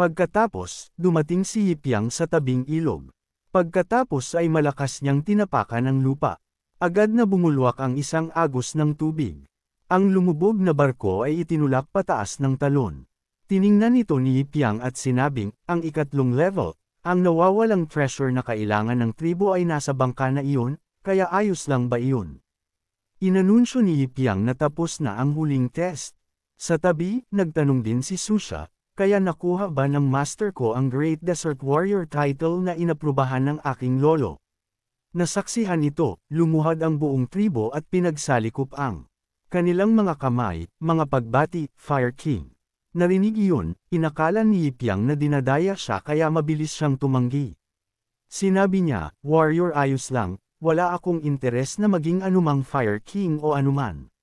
Pagkatapos, dumating si Yipyang sa tabing ilog. Pagkatapos ay malakas niyang tinapakan ang lupa. Agad na bumulwak ang isang agos ng tubig. Ang lumubog na barko ay itinulak pataas ng talon. Tiningnan ito ni Yipyang at sinabing, ang ikatlong level, ang nawawalang treasure na kailangan ng tribo ay nasa bangka na iyon, kaya ayos lang ba iyon? Inanunsyo ni Yipyang na tapos na ang huling test. Sa tabi, nagtanong din si Susha, kaya nakuha ba ng master ko ang Great Desert Warrior title na inaprubahan ng aking lolo? Nasaksihan ito, lumuhad ang buong tribo at pinagsalikop ang kanilang mga kamay, mga pagbati, Fire King. Narinig iyon, inakala ni Yipyang na dinadaya siya kaya mabilis siyang tumanggi. Sinabi niya, Warrior ayos lang, wala akong interes na maging anumang Fire King o anuman.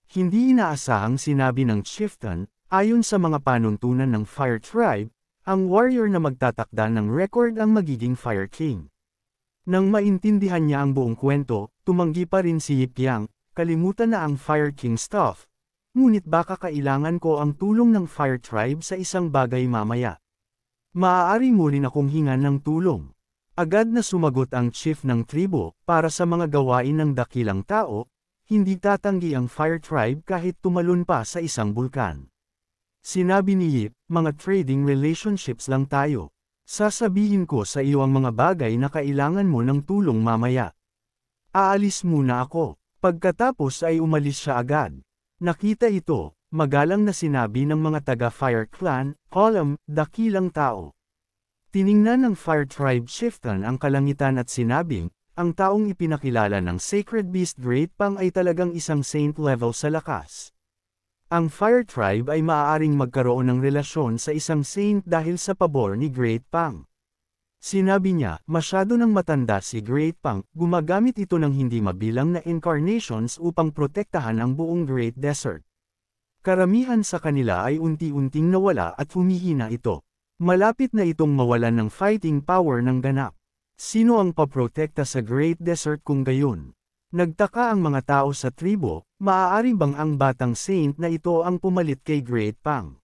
Hindi inaasahang sinabi ng chieftain, ayon sa mga panuntunan ng Fire Tribe, ang warrior na magtatakda ng record ang magiging Fire King. Nang maintindihan niya ang buong kwento, tumanggi pa rin si Yipyang, kalimutan na ang Fire King stuff. Ngunit baka kailangan ko ang tulong ng Fire Tribe sa isang bagay mamaya. Maaari mo rin akong hingan ng tulong. Agad na sumagot ang chief ng tribo, para sa mga gawain ng dakilang tao, hindi tatanggi ang Fire Tribe kahit tumalon pa sa isang bulkan. Sinabi ni Yip, mga trading relationships lang tayo. Sasabihin ko sa iyo ang mga bagay na kailangan mo ng tulong mamaya. Aalis muna ako. Pagkatapos ay umalis siya agad. Nakita ito, magalang na sinabi ng mga taga-Fire Clan, column, dakilang tao. Tiningnan ng Fire Tribe chieftain ang kalangitan at sinabing, ang taong ipinakilala ng Sacred Beast Great Pang ay talagang isang saint level sa lakas. Ang Fire Tribe ay maaaring magkaroon ng relasyon sa isang saint dahil sa pabor ni Great Pang. Sinabi niya, masyado nang matanda si Great Pang, gumagamit ito ng hindi mabilang na incarnations upang protektahan ang buong Great Desert. Karamihan sa kanila ay unti-unting nawala at humihina ito. Malapit na itong mawalan ng fighting power ng ganap. Sino ang paprotekta sa Great Desert kung gayon? Nagtaka ang mga tao sa tribo, maaari bang ang batang saint na ito ang pumalit kay Great Pang?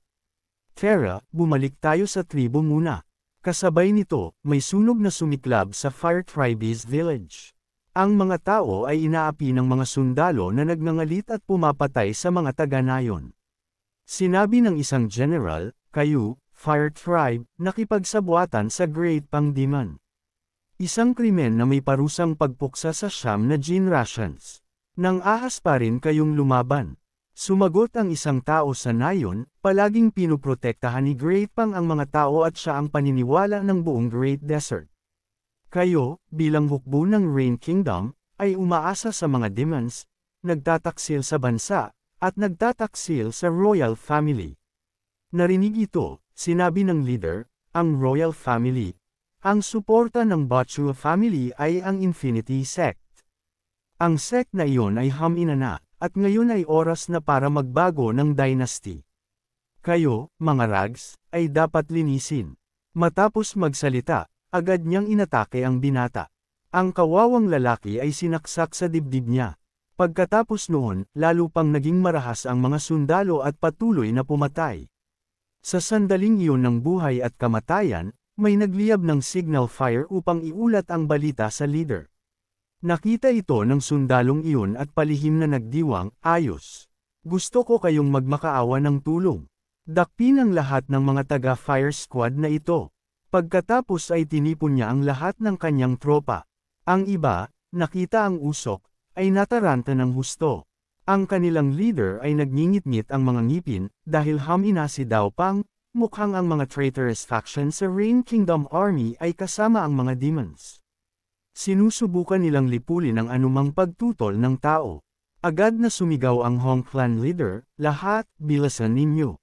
Tara, bumalik tayo sa tribo muna. Kasabay nito, may sunog na sumiklab sa Fire Tribe's village. Ang mga tao ay inaapi ng mga sundalo na nagngangalit at pumapatay sa mga taga-nayon. Sinabi ng isang general, kayo, Fire Tribe, nakipagsabuatan sa Great Pang Demon. Isang krimen na may parusang pagpuksa sa siyam na generations. Nang ahas pa rin kayong lumaban. Sumagot ang isang tao sa nayon, palaging pinuprotektahan ni Great Pang ang mga tao at siya ang paniniwala ng buong Great Desert. Kayo, bilang hukbo ng Rain Kingdom, ay umaasa sa mga demons, nagtataksil sa bansa, at nagtataksil sa Royal Family. Narinig ito, sinabi ng leader, ang Royal Family. Ang suporta ng Bachua family ay ang Infinity Sect. Ang sect na iyon ay hamina na, at ngayon ay oras na para magbago ng dynasty. Kayo, mga rags, ay dapat linisin. Matapos magsalita, agad niyang inatake ang binata. Ang kawawang lalaki ay sinaksak sa dibdib niya. Pagkatapos noon, lalo pang naging marahas ang mga sundalo at patuloy na pumatay. Sa sandaling iyon ng buhay at kamatayan, may nagliyab ng signal fire upang iulat ang balita sa leader. Nakita ito ng sundalong iyon at palihim na nagdiwang, ayos. Gusto ko kayong magmakaawa ng tulong. Dakpin ang lahat ng mga taga-fire squad na ito. Pagkatapos ay tinipon niya ang lahat ng kanyang tropa. Ang iba, nakita ang usok, ay nataranta ng husto. Ang kanilang leader ay nagngingit-ngit ang mga ngipin, dahil hamina si Dao Pang. Mukhang ang mga traitorous faction sa Rain Kingdom Army ay kasama ang mga demons. Sinusubukan nilang lipulin ang anumang pagtutol ng tao. Agad na sumigaw ang Hong Clan leader, lahat, bilasan ninyo.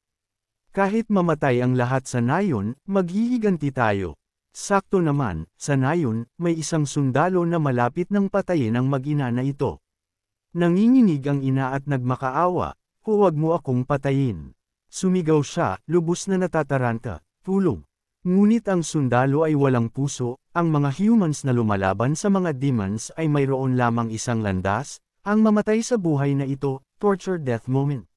Kahit mamatay ang lahat sa nayon, maghihiganti tayo. Sakto naman, sa nayon, may isang sundalo na malapit ng patayin ang mag-ina na ito. Nanginginig ang ina at nagmakaawa, huwag mo akong patayin. Sumigaw siya, lubos na natataranta, tulong. Ngunit ang sundalo ay walang puso, ang mga humans na lumalaban sa mga demons ay mayroon lamang isang landas, ang mamatay sa buhay na ito, torture death moment.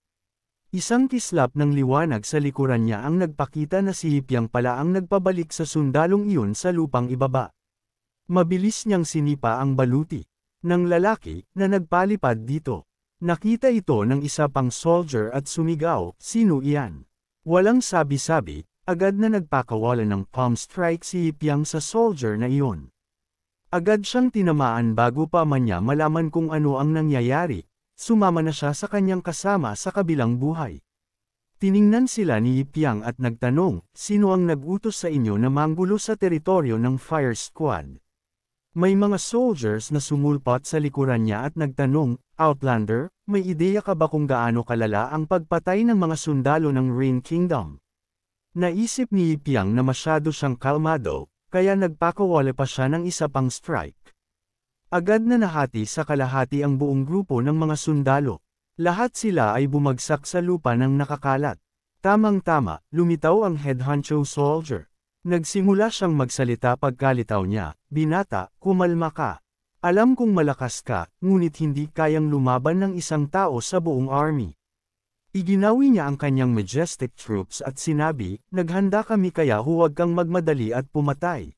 Isang kislap ng liwanag sa likuran niya ang nagpakita na si Yipyang pala ang nagpabalik sa sundalong iyon sa lupang ibaba. Mabilis niyang sinipa ang baluti ng lalaki na nagpalipad dito. Nakita ito ng isa pang soldier at sumigaw, "Sino iyan?" Walang sabi-sabi, agad na nagpakawalan ng palm strike si Yipyang sa soldier na iyon. Agad siyang tinamaan bago pa man niya malaman kung ano ang nangyayari, sumama na siya sa kanyang kasama sa kabilang buhay. Tiningnan sila ni Yipyang at nagtanong, "Sino ang nag-utos sa inyo na manggulo sa teritoryo ng Fire Squad?" May mga soldiers na sumulpot sa likuran niya at nagtanong, "Outlander, may ideya ka ba kung gaano kalala ang pagpatay ng mga sundalo ng Rain Kingdom?" Naisip ni Yipyang na masyado siyang kalmado, kaya nagpakawala pa siya ng isa pang strike. Agad na nahati sa kalahati ang buong grupo ng mga sundalo. Lahat sila ay bumagsak sa lupa ng nakakalat. Tamang-tama, lumitaw ang head honcho soldier. Nagsimula siyang magsalita pagkalitaw niya, "Binata, kumalma ka. Alam kong malakas ka, ngunit hindi kayang lumaban ng isang tao sa buong army." Iginawi niya ang kanyang majestic troops at sinabi, "Naghanda kami kaya huwag kang magmadali at pumatay.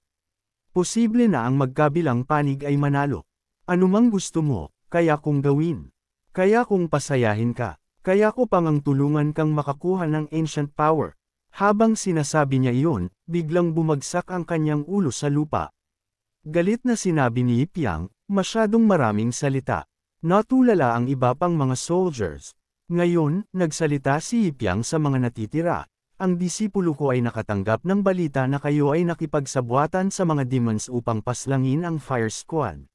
Posible na ang magkabilang panig ay manalo. Anumang gusto mo, kaya kong gawin. Kaya kong pasayahin ka. Kaya ko pang ang tulungan kang makakuha ng ancient power." Habang sinasabi niya iyon, biglang bumagsak ang kanyang ulo sa lupa. Galit na sinabi ni Yipyang, "Masyadong maraming salita." Natulala ang iba pang mga soldiers. Ngayon, nagsalita si Yipyang sa mga natitira. "Ang disipulo ko ay nakatanggap ng balita na kayo ay nakipagsabwatan sa mga demons upang paslangin ang Fire Squad.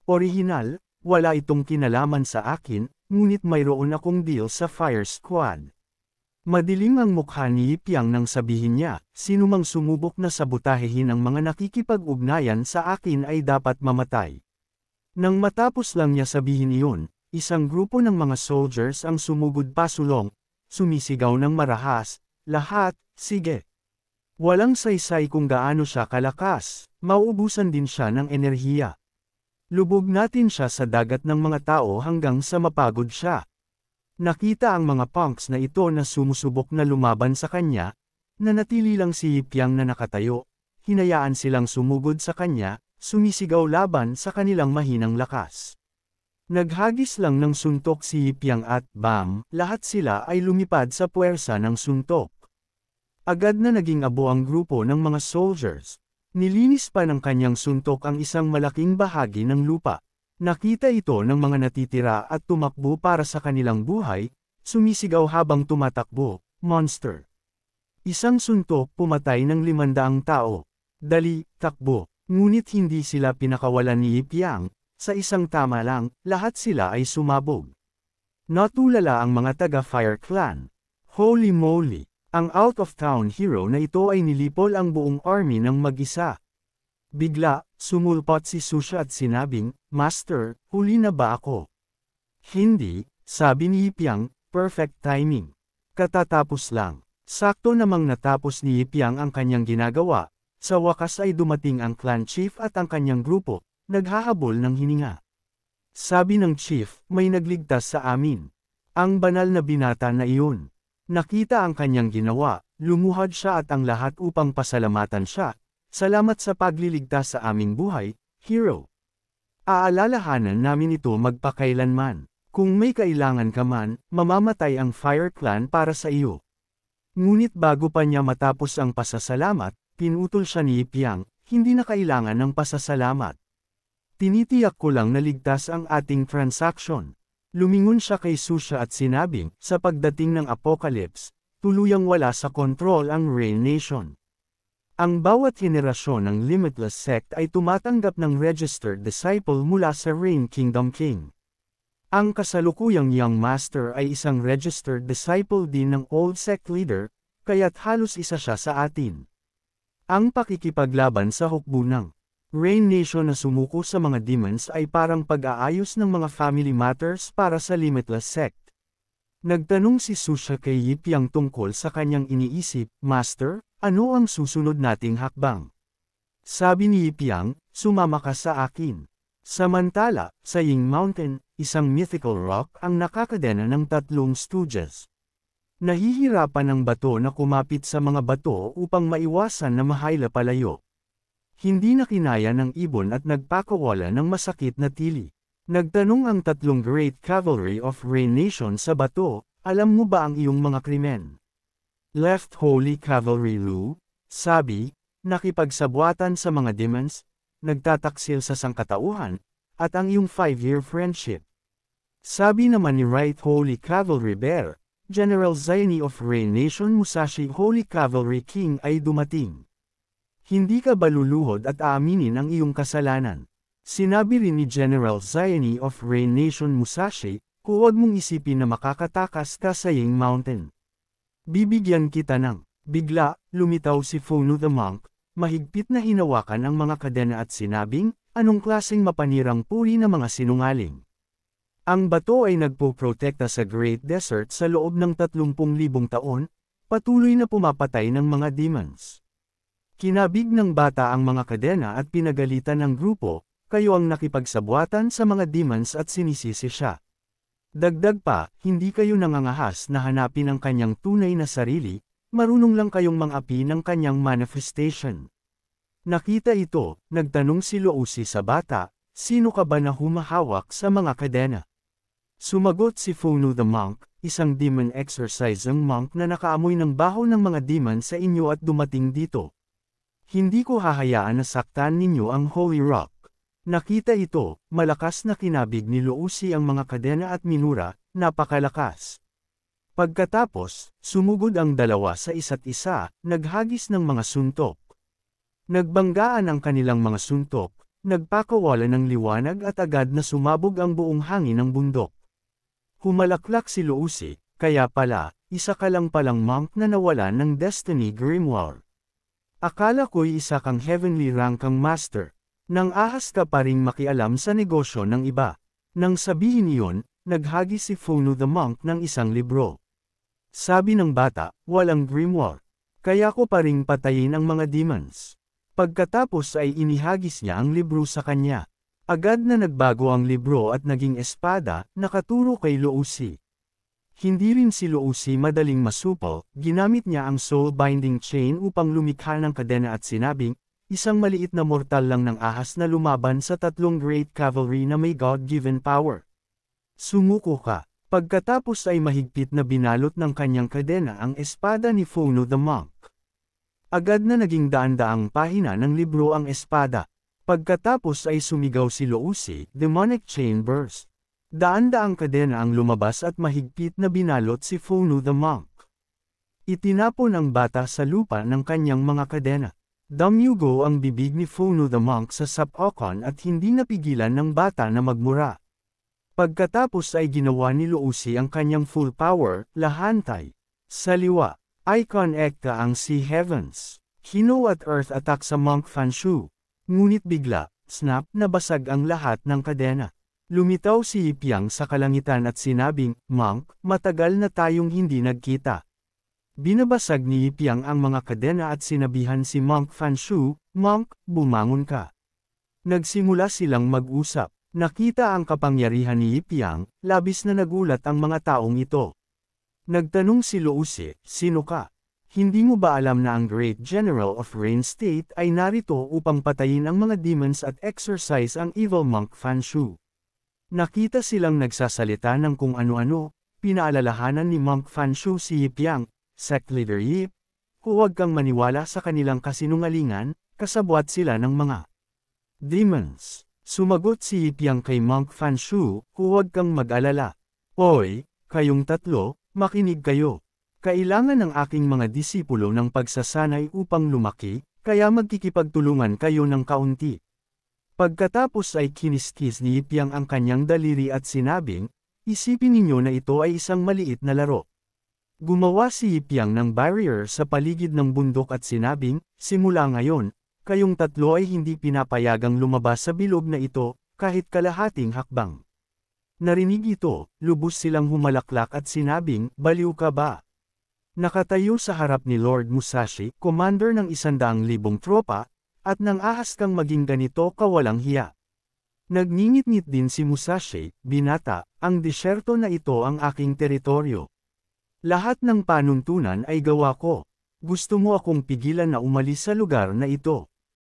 Orihinal, wala itong kinalaman sa akin, ngunit mayroon akong deal sa Fire Squad." Madilim ang mukha ni Yipyang nang sabihin niya, "Sino mang sumubok na sabutahehin ang mga nakikipag-ugnayan sa akin ay dapat mamatay." Nang matapos lang niya sabihin iyon, isang grupo ng mga soldiers ang sumugod pasulong, sumisigaw ng marahas, "Lahat, sige!" Walang saysay kung gaano siya kalakas, mauubusan din siya ng enerhiya. Lubog natin siya sa dagat ng mga tao hanggang sa mapagod siya. Nakita ang mga punks na ito na sumusubok na lumaban sa kanya, nanatili lang si Yipyang na nakatayo, hinayaan silang sumugod sa kanya, sumisigaw laban sa kanilang mahinang lakas. Naghagis lang ng suntok si Yipyang at, bam, lahat sila ay lumipad sa puwersa ng suntok. Agad na naging abo ang grupo ng mga soldiers. Nilinis pa ng kanyang suntok ang isang malaking bahagi ng lupa. Nakita ito ng mga natitira at tumakbo para sa kanilang buhay, sumisigaw habang tumatakbo, "Monster!" Isang suntok pumatay ng 500 tao. "Dali, takbo!" Ngunit hindi sila pinakawalan ni Yipyang, sa isang tama lang, lahat sila ay sumabog. Natulala ang mga taga-Fire Clan. Holy moly! Ang out-of-town hero na ito ay nilipol ang buong army ng mag-isa. Bigla, sumulpot si Susha at sinabing, "Master, huli na ba ako?" "Hindi," sabi ni Yipyang, "perfect timing. Katatapos lang." Sakto namang natapos ni Yipyang ang kanyang ginagawa, sa wakas ay dumating ang clan chief at ang kanyang grupo, naghahabol ng hininga. Sabi ng chief, "May nagligtas sa amin. Ang banal na binata na iyon." Nakita ang kanyang ginawa, lumuhad siya at ang lahat upang pasalamatan siya. "Salamat sa pagliligtas sa aming buhay, hero. Aalalahanan namin ito magpakailanman. Kung may kailangan ka man, mamamatay ang Fire Clan para sa iyo." Ngunit bago pa niya matapos ang pasasalamat, pinutol siya ni Yipyang, "Hindi na kailangan ng pasasalamat. Tinitiyak ko lang na ligtas ang ating transaction." Lumingon siya kay Susha at sinabing, "Sa pagdating ng Apocalypse, tuluyang wala sa kontrol ang Rain Nation. Ang bawat henerasyon ng Limitless Sect ay tumatanggap ng registered disciple mula sa Rain Kingdom King. Ang kasalukuyang Young Master ay isang registered disciple din ng Old Sect Leader, kaya't halos isa siya sa atin. Ang pakikipaglaban sa hukbo ng Rain Nation na sumuko sa mga demons ay parang pag-aayos ng mga family matters para sa Limitless Sect." Nagtanong si Susha kay Yipyang tungkol sa kanyang iniisip, "Master, ano ang susunod nating hakbang?" Sabi ni Yipyang, "Sumama ka sa akin." Samantala, sa Ying Mountain, isang mythical rock ang nakakadena ng 3 stooges. Nahihirapan ang bato na kumapit sa mga bato upang maiwasan na mahayla palayo. Hindi na kinaya ng ibon at nagpakawala ng masakit na tili. Nagtanong ang tatlong Great Cavalry of Rain Nation sa bato, alam mo ba ang iyong mga krimen? Left Holy Cavalry Lu, sabi, nakipagsabwatan sa mga demons, nagtataksil sa sangkatauhan, at ang iyong 5-year friendship. Sabi naman ni Right Holy Cavalry Bear, General Zaini of Rain Nation Musashi Holy Cavalry King ay dumating. Hindi ka ba luluhod at aaminin ang iyong kasalanan? Sinabi rin ni General Zaini of Rain Nation Musashi, huwag mong isipin na makakatakas ka sa Ying Mountain. Bibigyan kita ng. Bigla, lumitaw si Fonu the Monk, mahigpit na hinawakan ang mga kadena at sinabing, anong klaseng mapanirang puri na mga sinungaling. Ang bato ay nagpoprotekta sa Great Desert sa loob ng 30,000 taon, patuloy na pumapatay ng mga demons. Kinabig ng bata ang mga kadena at pinagalitan ng grupo, kayo ang nakipagsabwatan sa mga demons at sinisisi siya. Dagdag pa, hindi kayo nangangahas na hanapin ang kanyang tunay na sarili, marunong lang kayong mangapi ng kanyang manifestation. Nakita ito, nagtanong si Luosi sa bata, sino ka ba na humahawak sa mga kadena? Sumagot si Fonu the Monk, isang demon exorcising monk na nakaamoy ng baho ng mga demon sa inyo at dumating dito. Hindi ko hahayaan na saktan ninyo ang Holy Rock. Nakita ito, malakas na kinabig ni Luosi ang mga kadena at minura, napakalakas. Pagkatapos, sumugod ang dalawa sa isa't isa, naghagis ng mga suntok. Nagbanggaan ang kanilang mga suntok, nagpakawala ng liwanag at agad na sumabog ang buong hangin ng bundok. Humalaklak si Luosi, kaya pala, isa ka lang palang monk na nawalan ng Destiny Grimoire. Akala ko'y isa kang heavenly rank kang master. Nang ahas ka pa ring makialam sa negosyo ng iba. Nang sabihin iyon, naghagis si Fonu the Monk ng isang libro. Sabi ng bata, walang grimoire. Kaya ko pa ring patayin ang mga demons. Pagkatapos ay inihagis niya ang libro sa kanya. Agad na nagbago ang libro at naging espada, nakaturo kay Luosi. Hindi rin si Luosi madaling masupol, ginamit niya ang soul binding chain upang lumikha ng kadena at sinabing, isang maliit na mortal lang ng ahas na lumaban sa tatlong Great Cavalry na may God-given power. Sumuko ka. Pagkatapos ay mahigpit na binalot ng kanyang kadena ang espada ni Fonu the Monk. Agad na naging daan-daang pahina ng libro ang espada. Pagkatapos ay sumigaw si Luosi, demonic chain burst. Daan-daang kadena ang lumabas at mahigpit na binalot si Fonu the Monk. Itinapon ang bata sa lupa ng kanyang mga kadena. Damyugo ang bibig ni Fonu the Monk sa sapokon at hindi napigilan ng bata na magmura. Pagkatapos ay ginawa ni Luosi ang kanyang full power, lahantay. Sa liwa, icon ekta ang Sea Heavens. Hino at Earth attack sa Monk Fanshu. Ngunit bigla, snap, nabasag ang lahat ng kadena. Lumitaw si Yipiang sa kalangitan at sinabing, Monk, matagal na tayong hindi nagkita. Binabasag ni Yipiang ang mga kadena at sinabihan si Monk Fanshu, Monk, bumangon ka. Nagsimula silang mag-usap. Nakita ang kapangyarihan ni Yipiang, labis na nagulat ang mga taong ito. Nagtanong si Luosi, sino ka? Hindi mo ba alam na ang Great General of Rain State ay narito upang patayin ang mga demons at exorcise ang evil Monk Fanshu? Nakita silang nagsasalita ng kung ano-ano, pinaalalahanan ni Monk Fanshu si Yipiang, sect leader Yip, huwag kang maniwala sa kanilang kasinungalingan, kasabwat sila ng mga demons. Sumagot si Yipiang kay Monk Fanshu, huwag kang mag-alala. Hoy, kayong tatlo, makinig kayo. Kailangan ng aking mga disipulo ng pagsasanay upang lumaki, kaya magkikipagtulungan kayo ng kaunti. Pagkatapos ay kiniskis ni Yipiang ang kanyang daliri at sinabing, isipin ninyo na ito ay isang maliit na laro. Gumawa si Yipiang ng barrier sa paligid ng bundok at sinabing, simula ngayon, kayong tatlo ay hindi pinapayagang lumabas sa bilog na ito, kahit kalahating hakbang. Narinig ito, lubos silang humalaklak at sinabing, baliw ka ba? Nakatayo sa harap ni Lord Musashi, commander ng 100,000 tropa, at nang ahas kang maging ganito kawalang hiya. Nagngingit-ngit din si Musashi, binata, ang disyerto na ito ang aking teritoryo. Lahat ng panuntunan ay gawa ko. Gusto mo akong pigilan na umalis sa lugar na ito.